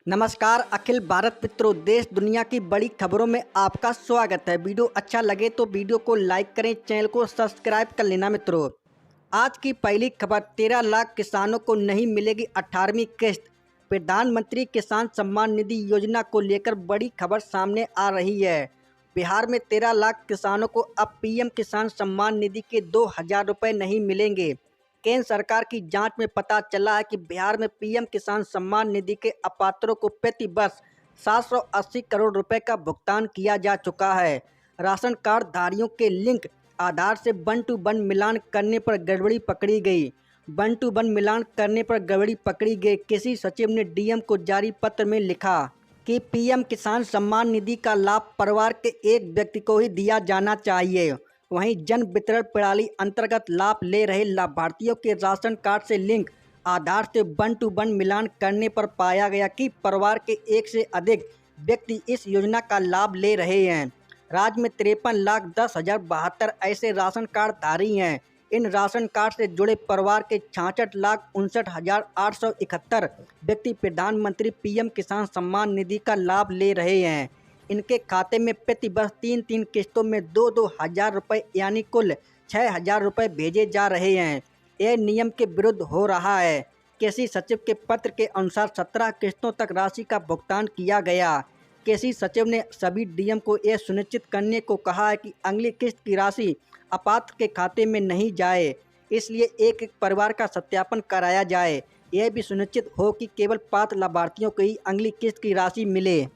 नमस्कार अखिल भारत मित्रों, देश दुनिया की बड़ी खबरों में आपका स्वागत है। वीडियो अच्छा लगे तो वीडियो को लाइक करें, चैनल को सब्सक्राइब कर लेना मित्रों। आज की पहली खबर, 13 लाख किसानों को नहीं मिलेगी 18वीं किस्त। प्रधानमंत्री किसान सम्मान निधि योजना को लेकर बड़ी खबर सामने आ रही है। बिहार में 13 लाख किसानों को अब पीएम किसान सम्मान निधि के 2,000 रुपये नहीं मिलेंगे। केंद्र सरकार की जांच में पता चला है कि बिहार में पीएम किसान सम्मान निधि के अपात्रों को प्रति वर्ष 780 करोड़ रुपए का भुगतान किया जा चुका है। राशन कार्ड धारियों के लिंक आधार से वन टू वन मिलान करने पर गड़बड़ी पकड़ी गई। वन टू वन मिलान करने पर गड़बड़ी पकड़ी गई। कृषि सचिव ने डीएम को जारी पत्र में लिखा कि पीएम किसान सम्मान निधि का लाभ परिवार के एक व्यक्ति को ही दिया जाना चाहिए। वहीं जन वितरण प्रणाली अंतर्गत लाभ ले रहे लाभार्थियों के राशन कार्ड से लिंक आधार से वन टू वन मिलान करने पर पाया गया कि परिवार के एक से अधिक व्यक्ति इस योजना का लाभ ले रहे हैं। राज्य में 53,10,072 ऐसे राशन कार्ड धारी हैं। इन राशन कार्ड से जुड़े परिवार के 66,59,871 व्यक्ति प्रधानमंत्री पीएम किसान सम्मान निधि का लाभ ले रहे हैं। इनके खाते में प्रति वर्ष 3-3 किस्तों में 2-2 हज़ार रुपये यानी कुल 6,000 रुपये भेजे जा रहे हैं। यह नियम के विरुद्ध हो रहा है। कृषि सचिव के पत्र के अनुसार 17 किस्तों तक राशि का भुगतान किया गया। कृषि सचिव ने सभी डीएम को यह सुनिश्चित करने को कहा है कि अगली किस्त की राशि अपात्र के खाते में नहीं जाए। इसलिए एक एक परिवार का सत्यापन कराया जाए। यह भी सुनिश्चित हो कि केवल पात्र लाभार्थियों को ही अगली किस्त की राशि मिले।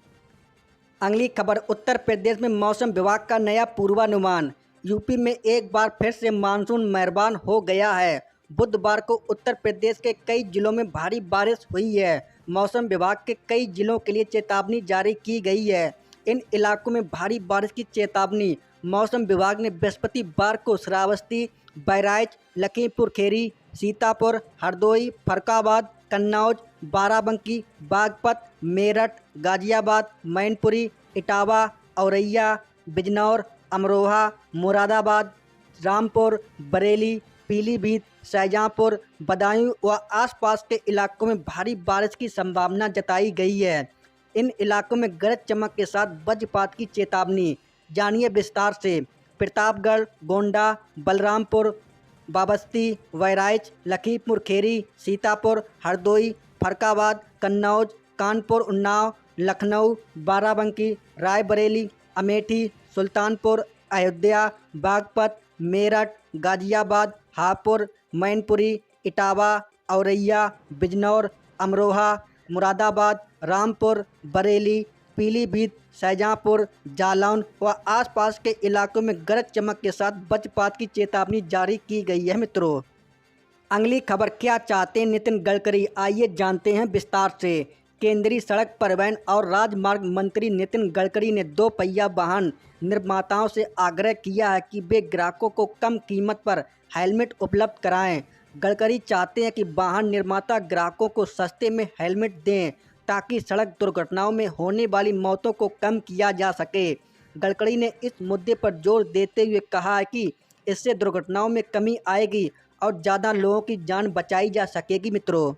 अगली खबर, उत्तर प्रदेश में मौसम विभाग का नया पूर्वानुमान। यूपी में एक बार फिर से मानसून मेहरबान हो गया है। बुधवार को उत्तर प्रदेश के कई जिलों में भारी बारिश हुई है। मौसम विभाग के कई जिलों के लिए चेतावनी जारी की गई है। इन इलाकों में भारी बारिश की चेतावनी मौसम विभाग ने बृहस्पतिवार को श्रावस्ती, बहराइच, लखीमपुर खीरी, सीतापुर, हरदोई, फर्रुखाबाद, कन्नौज, बाराबंकी, बागपत, मेरठ, गाजियाबाद, मैनपुरी, इटावा, औरैया, बिजनौर, अमरोहा, मुरादाबाद, रामपुर, बरेली, पीलीभीत, शाहजहांपुर, बदायूं व आसपास के इलाकों में भारी बारिश की संभावना जताई गई है। इन इलाकों में गरज चमक के साथ वज्रपात की चेतावनी। जानिए विस्तार से। प्रतापगढ़, गोंडा, बलरामपुर, बाबस्ती, बहराइच, लखीमपुर खीरी, सीतापुर, हरदोई, फर्रुखाबाद, कन्नौज, कानपुर, उन्नाव, लखनऊ, बाराबंकी, रायबरेली, अमेठी, सुल्तानपुर, अयोध्या, बागपत, मेरठ, गाजियाबाद, हापुड़, मैनपुरी, इटावा, औरैया, बिजनौर, अमरोहा, मुरादाबाद, रामपुर, बरेली, पीलीभीत, शाहजहांपुर, जालौन व आसपास के इलाकों में गरज चमक के साथ वज्रपात की चेतावनी जारी की गई है मित्रों। अगली खबर, क्या चाहते हैं नितिन गडकरी, आइए जानते हैं विस्तार से। केंद्रीय सड़क परिवहन और राजमार्ग मंत्री नितिन गडकरी ने 2 पहिया वाहन निर्माताओं से आग्रह किया है कि वे ग्राहकों को कम कीमत पर हेलमेट उपलब्ध कराएं। गडकरी चाहते हैं कि वाहन निर्माता ग्राहकों को सस्ते में हेलमेट दें ताकि सड़क दुर्घटनाओं में होने वाली मौतों को कम किया जा सके। गडकरी ने इस मुद्दे पर जोर देते हुए कहा है कि इससे दुर्घटनाओं में कमी आएगी और ज़्यादा लोगों की जान बचाई जा सकेगी मित्रों।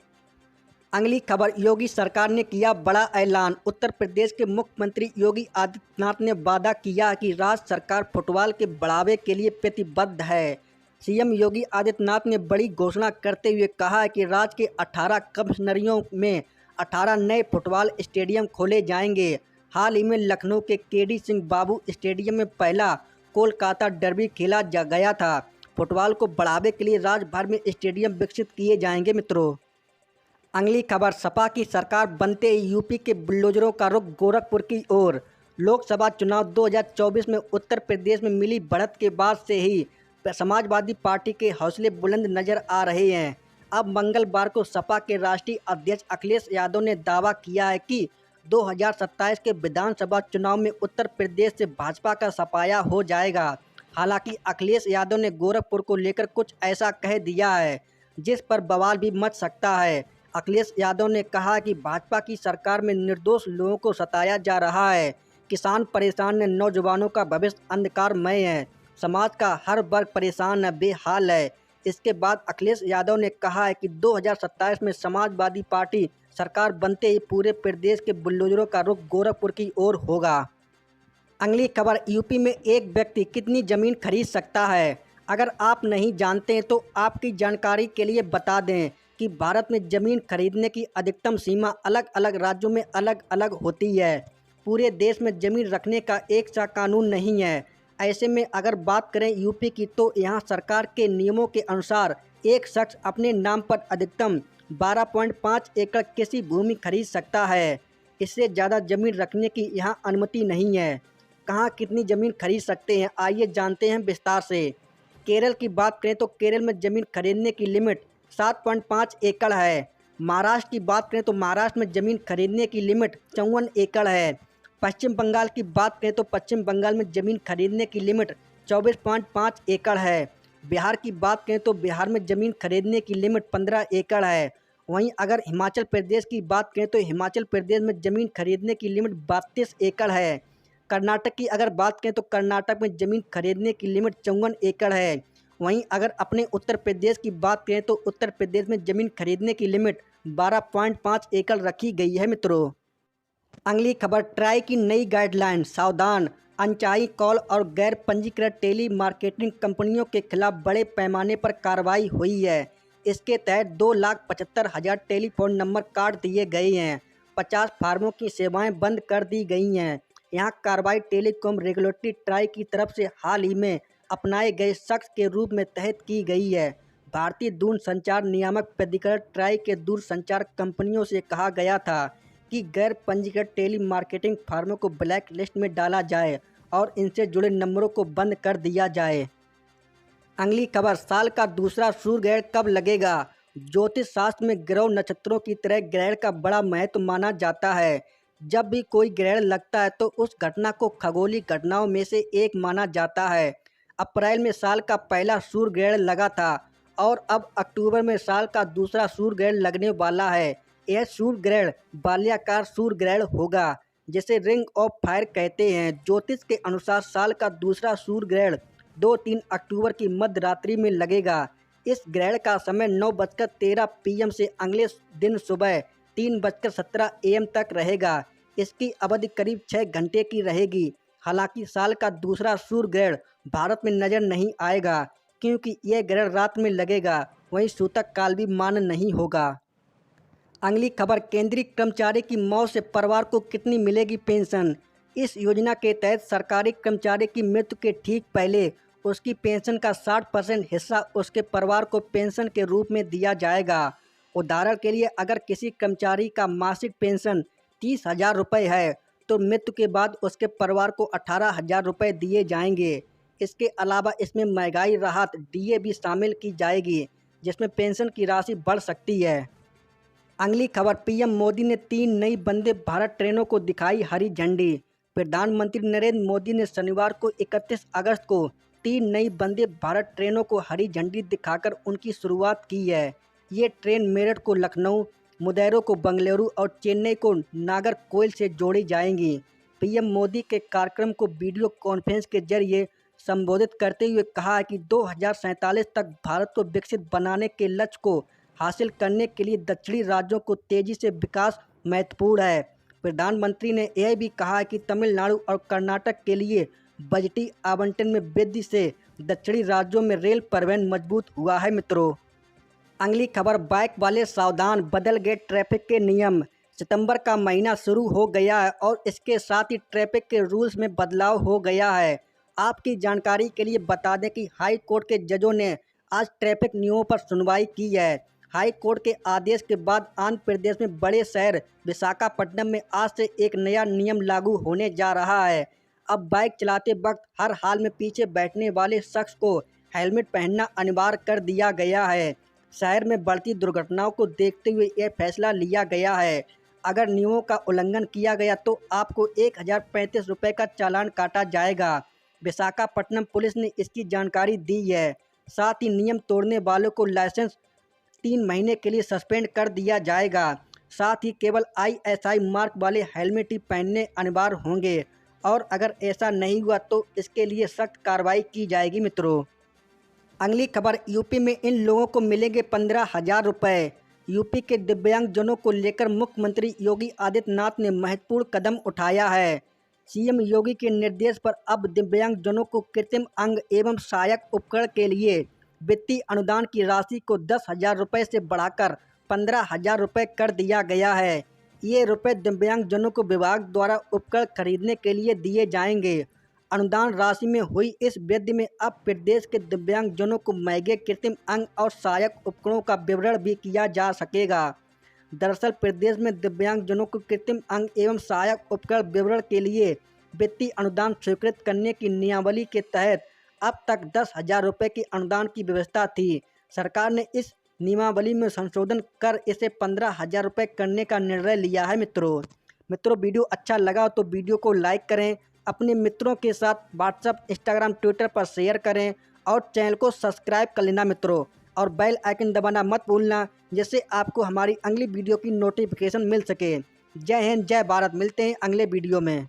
अगली खबर, योगी सरकार ने किया बड़ा ऐलान। उत्तर प्रदेश के मुख्यमंत्री योगी आदित्यनाथ ने वादा किया कि राज्य सरकार फुटबॉल के बढ़ावे के लिए प्रतिबद्ध है। सीएम योगी आदित्यनाथ ने बड़ी घोषणा करते हुए कहा है कि राज्य के 18 कमिश्नरियों में 18 नए फुटबॉल स्टेडियम खोले जाएंगे। हाल ही में लखनऊ के केडी सिंह बाबू स्टेडियम में पहला कोलकाता डर्बी खेला गया था। फुटबॉल को बढ़ावे के लिए राज्य भर में स्टेडियम विकसित किए जाएंगे मित्रों। अगली खबर, सपा की सरकार बनते ही यूपी के बुलडोजरों का रुख गोरखपुर की ओर। लोकसभा चुनाव 2024 में उत्तर प्रदेश में मिली बढ़त के बाद से ही समाजवादी पार्टी के हौसले बुलंद नजर आ रहे हैं। अब मंगलवार को सपा के राष्ट्रीय अध्यक्ष अखिलेश यादव ने दावा किया है कि 2027 के विधानसभा चुनाव में उत्तर प्रदेश से भाजपा का सफाया हो जाएगा। हालांकि अखिलेश यादव ने गोरखपुर को लेकर कुछ ऐसा कह दिया है जिस पर बवाल भी मच सकता है। अखिलेश यादव ने कहा कि भाजपा की सरकार में निर्दोष लोगों को सताया जा रहा है। किसान परेशान है, नौजवानों का भविष्य अंधकारमय है, समाज का हर वर्ग परेशान है, बेहाल है। इसके बाद अखिलेश यादव ने कहा है कि 2027 में समाजवादी पार्टी सरकार बनते ही पूरे प्रदेश के बुलडोजरों का रुख गोरखपुर की ओर होगा। अगली खबर, यूपी में एक व्यक्ति कितनी ज़मीन खरीद सकता है? अगर आप नहीं जानते हैं तो आपकी जानकारी के लिए बता दें कि भारत में ज़मीन खरीदने की अधिकतम सीमा अलग अलग राज्यों में अलग अलग होती है। पूरे देश में ज़मीन रखने का एक सा कानून नहीं है। ऐसे में अगर बात करें यूपी की, तो यहाँ सरकार के नियमों के अनुसार एक शख्स अपने नाम पर अधिकतम 12.5 एकड़ कृषि भूमि खरीद सकता है। इससे ज़्यादा ज़मीन रखने की यहाँ अनुमति नहीं है। कहाँ कितनी ज़मीन खरीद सकते हैं, आइए जानते हैं विस्तार से। केरल की बात करें तो केरल में ज़मीन खरीदने की लिमिट 7.5 एकड़ है। महाराष्ट्र की बात करें तो महाराष्ट्र में ज़मीन खरीदने की लिमिट 54 एकड़ है। पश्चिम बंगाल की बात करें तो पश्चिम बंगाल में ज़मीन खरीदने की लिमिट 24.5 एकड़ है। बिहार की बात करें तो बिहार में ज़मीन खरीदने की लिमिट 15 एकड़ है। वहीं अगर हिमाचल प्रदेश की बात करें तो हिमाचल प्रदेश में ज़मीन खरीदने की लिमिट 32 एकड़ है। कर्नाटक की अगर बात करें तो कर्नाटक में ज़मीन खरीदने की लिमिट 54 एकड़ है। वहीं अगर अपने उत्तर प्रदेश की बात करें तो उत्तर प्रदेश में ज़मीन खरीदने की लिमिट 12.5 एकड़ रखी गई है मित्रों। अगली खबर, ट्राई की नई गाइडलाइन, सावधान, अनचाही कॉल और गैर पंजीकृत टेली मार्केटिंग कंपनियों के खिलाफ बड़े पैमाने पर कार्रवाई हुई है। इसके तहत 2,75,000 टेलीफोन नंबर काट दिए गए हैं। 50 फार्मों की सेवाएं बंद कर दी गई हैं। यहाँ कार्रवाई टेलीकॉम रेगुलेटरी ट्राई की तरफ से हाल ही में अपनाए गए शख्स के रूप में तहत की गई है। भारतीय दूरसंचार नियामक प्राधिकरण ट्राई के दूरसंचार कंपनियों से कहा गया था कि गैर पंजीकृत टेली मार्केटिंग फार्मों को ब्लैक लिस्ट में डाला जाए और इनसे जुड़े नंबरों को बंद कर दिया जाए। अगली खबर, साल का दूसरा सूर्य ग्रहण कब लगेगा? ज्योतिष शास्त्र में ग्रह नक्षत्रों की तरह ग्रहण का बड़ा महत्व माना जाता है। जब भी कोई ग्रहण लगता है तो उस घटना को खगोलीय घटनाओं में से एक माना जाता है। अप्रैल में साल का पहला सूर्य ग्रहण लगा था और अब अक्टूबर में साल का दूसरा सूर्य ग्रहण लगने वाला है। यह सूर्य ग्रहण बाल्याकार सूर्य ग्रहण होगा, जिसे रिंग ऑफ फायर कहते हैं। ज्योतिष के अनुसार साल का दूसरा सूर्य ग्रहण 2-3 अक्टूबर की मध्य रात्रि में लगेगा। इस ग्रहण का समय 9:13 PM से अगले दिन सुबह 3:17 AM तक रहेगा। इसकी अवधि करीब 6 घंटे की रहेगी। हालांकि साल का दूसरा सूर्य ग्रहण भारत में नजर नहीं आएगा क्योंकि यह ग्रहण रात में लगेगा, वहीं सूतक काल भी मान्य नहीं होगा। अगली खबर, केंद्रीय कर्मचारी की मौत से परिवार को कितनी मिलेगी पेंशन? इस योजना के तहत सरकारी कर्मचारी की मृत्यु के ठीक पहले उसकी पेंशन का 60% हिस्सा उसके परिवार को पेंशन के रूप में दिया जाएगा। उदाहरण के लिए, अगर किसी कर्मचारी का मासिक पेंशन 30,000 रुपये है तो मृत्यु के बाद उसके परिवार को 18,000 रुपये दिए जाएंगे। इसके अलावा इसमें महंगाई राहत DA भी शामिल की जाएगी, जिसमें पेंशन की राशि बढ़ सकती है। अगली खबर, PM मोदी ने 3 नई वंदे भारत ट्रेनों को दिखाई हरी झंडी। प्रधानमंत्री नरेंद्र मोदी ने शनिवार को 31 अगस्त को 3 नई वंदे भारत ट्रेनों को हरी झंडी दिखाकर उनकी शुरुआत की है। ये ट्रेन मेरठ को लखनऊ, मुदैरो को बेंगलुरु और चेन्नई को नागरकोइल से जोड़ी जाएंगी। PM मोदी के कार्यक्रम को वीडियो कॉन्फ्रेंस के जरिए संबोधित करते हुए कहा कि 2047 तक भारत को विकसित बनाने के लक्ष्य को हासिल करने के लिए दक्षिणी राज्यों को तेजी से विकास महत्वपूर्ण है। प्रधानमंत्री ने यह भी कहा कि तमिलनाडु और कर्नाटक के लिए बजटीय आवंटन में वृद्धि से दक्षिणी राज्यों में रेल परिवहन मजबूत हुआ है मित्रों। अगली खबर, बाइक वाले सावधान, बदल गए ट्रैफिक के नियम। सितंबर का महीना शुरू हो गया है और इसके साथ ही ट्रैफिक के रूल्स में बदलाव हो गया है। आपकी जानकारी के लिए बता दें कि हाई कोर्ट के जजों ने आज ट्रैफिक नियमों पर सुनवाई की है। हाई कोर्ट के आदेश के बाद आंध्र प्रदेश में बड़े शहर विशाखापट्टनम में आज से एक नया नियम लागू होने जा रहा है। अब बाइक चलाते वक्त हर हाल में पीछे बैठने वाले शख्स को हेलमेट पहनना अनिवार्य कर दिया गया है। शहर में बढ़ती दुर्घटनाओं को देखते हुए यह फैसला लिया गया है। अगर नियमों का उल्लंघन किया गया तो आपको 1,035 रुपये का चालान काटा जाएगा। विशाखापट्टनम पुलिस ने इसकी जानकारी दी है। साथ ही नियम तोड़ने वालों को लाइसेंस 3 महीने के लिए सस्पेंड कर दिया जाएगा। साथ ही केवल ISI मार्क वाले हेलमेट ही पहनने अनिवार्य होंगे और अगर ऐसा नहीं हुआ तो इसके लिए सख्त कार्रवाई की जाएगी मित्रों। अगली खबर, यूपी में इन लोगों को मिलेंगे 15,000 रुपये। यूपी के दिव्यांगजनों को लेकर मुख्यमंत्री योगी आदित्यनाथ ने महत्वपूर्ण कदम उठाया है। सीएम योगी के निर्देश पर अब दिव्यांगजनों को कृत्रिम अंग एवं सहायक उपकरण के लिए वित्तीय अनुदान की राशि को 10,000 रुपये से बढ़ाकर 15,000 रुपये कर दिया गया है। ये रुपये दिव्यांगजनों को विभाग द्वारा उपकरण खरीदने के लिए दिए जाएंगे। अनुदान राशि में हुई इस वृद्धि में अब प्रदेश के दिव्यांगजनों को महंगे कृत्रिम अंग और सहायक उपकरणों का विवरण भी किया जा सकेगा। दरअसल प्रदेश में दिव्यांगजनों को कृत्रिम अंग एवं सहायक उपकरण विवरण के लिए वित्तीय अनुदान स्वीकृत करने की नियमावली के तहत अब तक 10,000 रुपये की अनुदान की व्यवस्था थी। सरकार ने इस नियमावली में संशोधन कर इसे 15,000 रुपये करने का निर्णय लिया है। मित्रों वीडियो अच्छा लगा तो वीडियो को लाइक करें, अपने मित्रों के साथ व्हाट्सएप, इंस्टाग्राम, ट्विटर पर शेयर करें और चैनल को सब्सक्राइब कर लेना मित्रों, और बेल आइकन दबाना मत भूलना, जिससे आपको हमारी अगली वीडियो की नोटिफिकेशन मिल सके। जय हिंद, जय भारत। मिलते हैं अगले वीडियो में।